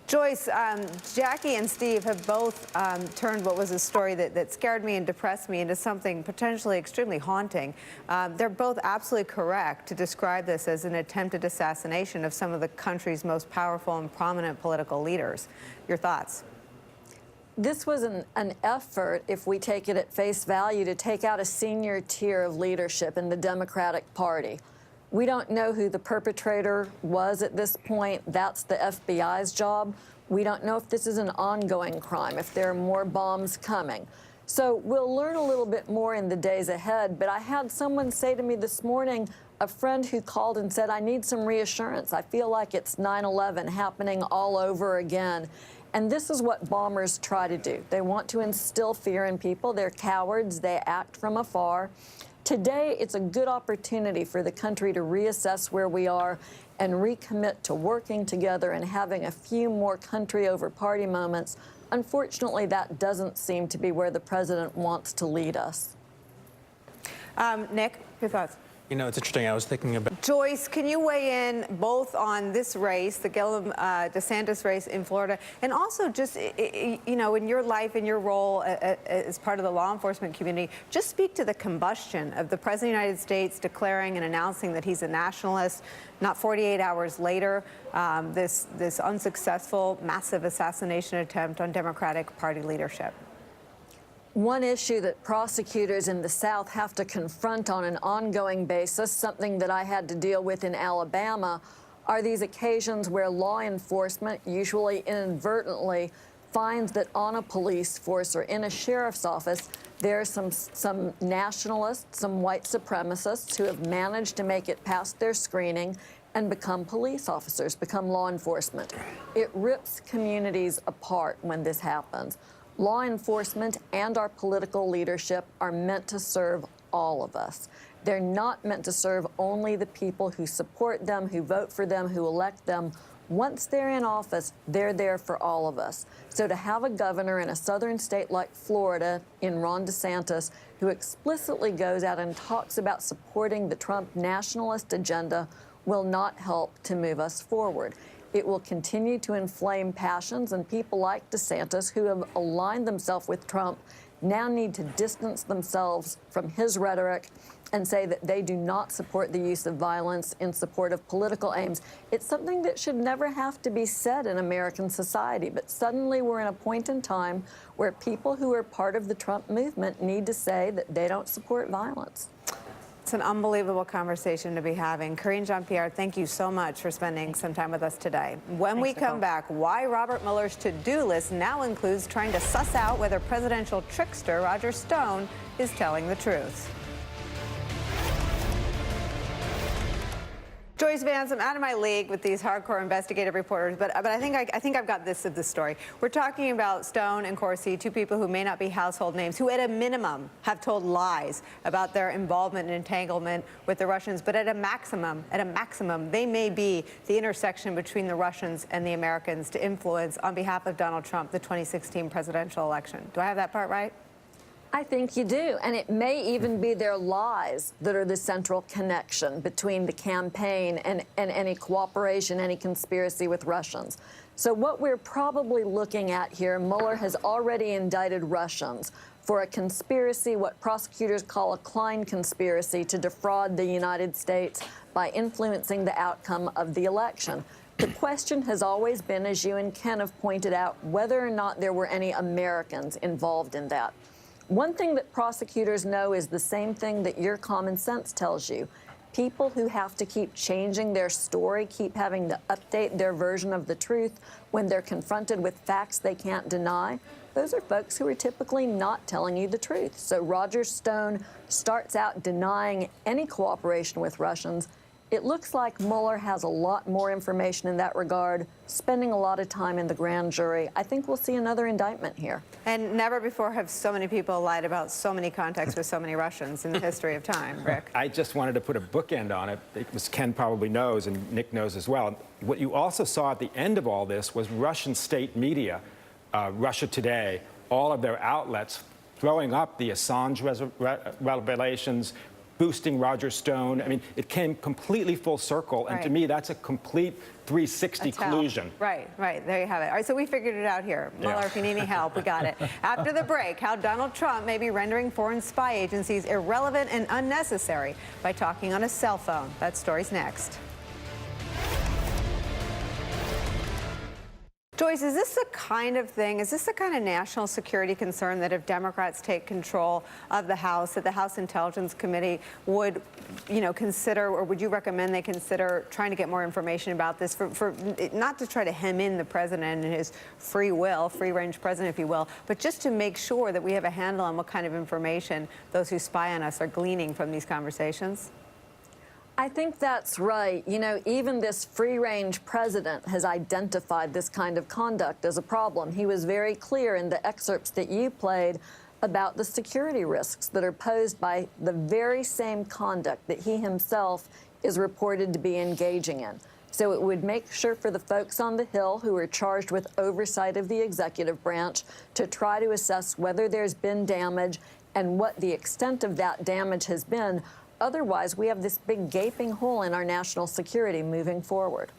Joyce, Jackie and Steve have both turned what was a story that scared me and depressed me into something potentially extremely haunting. They're both absolutely correct to describe this as an attempted assassination of some of the country's most powerful and prominent political leaders. Your thoughts? This was an effort, if we take it at face value, to take out a senior tier of leadership in the Democratic Party. We don't know who the perpetrator was at this point. That's the FBI's job. We don't know if this is an ongoing crime, if there are more bombs coming. So we'll learn a little bit more in the days ahead. But I had someone say to me this morning, a friend who called and said, I need some reassurance. I feel like it's 9/11 happening all over again. And this is what bombers try to do. They want to instill fear in people. They're cowards. They act from afar. Today, it's a good opportunity for the country to reassess where we are and recommit to working together and having a few more country over party moments. Unfortunately, that doesn't seem to be where the president wants to lead us. Nick, your thoughts? You know, it's interesting. I was thinking about... Joyce, can you weigh in both on this race, the Gillum-DeSantis race in Florida, and also just, you know, in your life, in your role as part of the law enforcement community, just speak to the combustion of the President of the United States declaring and announcing that he's a nationalist. Not 48 hours later, this unsuccessful, massive assassination attempt on Democratic Party leadership. One issue that prosecutors in the South have to confront on an ongoing basis, something that I had to deal with in Alabama, are these occasions where law enforcement, usually inadvertently, finds that on a police force or in a sheriff's office, there are some nationalists, some white supremacists who have managed to make it past their screening and become police officers, become law enforcement. It rips communities apart when this happens. Law enforcement and our political leadership are meant to serve all of us. They're not meant to serve only the people who support them, who vote for them, who elect them. Once they're in office, they're there for all of us. So to have a governor in a southern state like Florida, in Ron DeSantis, who explicitly goes out and talks about supporting the Trump nationalist agenda will not help to move us forward. It will continue to inflame passions, and people like DeSantis, who have aligned themselves with Trump, now need to distance themselves from his rhetoric and say that they do not support the use of violence in support of political aims. It's something that should never have to be said in American society, but suddenly we're in a point in time where people who are part of the Trump movement need to say that they don't support violence. It's an unbelievable conversation to be having. Karine Jean-Pierre, thank you so much for spending some time with us today. When we come back, why Robert Mueller's to-do list now includes trying to suss out whether presidential trickster Roger Stone is telling the truth. Joyce, Vance, I'm out of my league with these hardcore investigative reporters, but I think I've got this of the story. We're talking about Stone and Corsi, two people who may not be household names, who at a minimum have told lies about their involvement and entanglement with the Russians, but at a maximum, they may be the intersection between the Russians and the Americans to influence, on behalf of Donald Trump, the 2016 presidential election. Do I have that part right? I think you do, and it may even be their lies that are the central connection between the campaign and any cooperation, any conspiracy with Russians. So what we're probably looking at here, Mueller has already indicted Russians for a conspiracy, what prosecutors call a Klein conspiracy, to defraud the United States by influencing the outcome of the election. The question has always been, as you and Ken have pointed out, whether or not there were any Americans involved in that. One thing that prosecutors know is the same thing that your common sense tells you. People who have to keep changing their story, keep having to update their version of the truth when they're confronted with facts they can't deny, those are folks who are typically not telling you the truth. So Roger Stone starts out denying any cooperation with Russians. It looks like Mueller has a lot more information in that regard, spending a lot of time in the grand jury. I think we'll see another indictment here. And never before have so many people lied about so many contacts with so many Russians in the history of time. Rick? I just wanted to put a bookend on it, because Ken probably knows, and Nick knows as well. What you also saw at the end of all this was Russian state media, Russia Today, all of their outlets throwing up the Assange revelations, boosting Roger Stone. I mean, it came completely full circle, and to me, that's a complete 360 collusion. Right. There you have it. All right, so we figured it out here. Mueller, if you need any help, we got it. After the break, how Donald Trump may be rendering foreign spy agencies irrelevant and unnecessary by talking on a cell phone. That story's next. Joyce, is this the kind of thing, is this the kind of national security concern that if Democrats take control of the House, that the House Intelligence Committee would, consider, or would you recommend they consider trying to get more information about this for not to try to hem in the president and his free will, free-range president, if you will, but just to make sure that we have a handle on what kind of information those who spy on us are gleaning from these conversations? I think that's right. Even this free-range president has identified this kind of conduct as a problem. He was very clear in the excerpts that you played about the security risks that are posed by the very same conduct that he himself is reported to be engaging in. So it would make sure for the folks on the Hill who are charged with oversight of the executive branch to try to assess whether there's been damage and what the extent of that damage has been. Otherwise, we have this big gaping hole in our national security moving forward.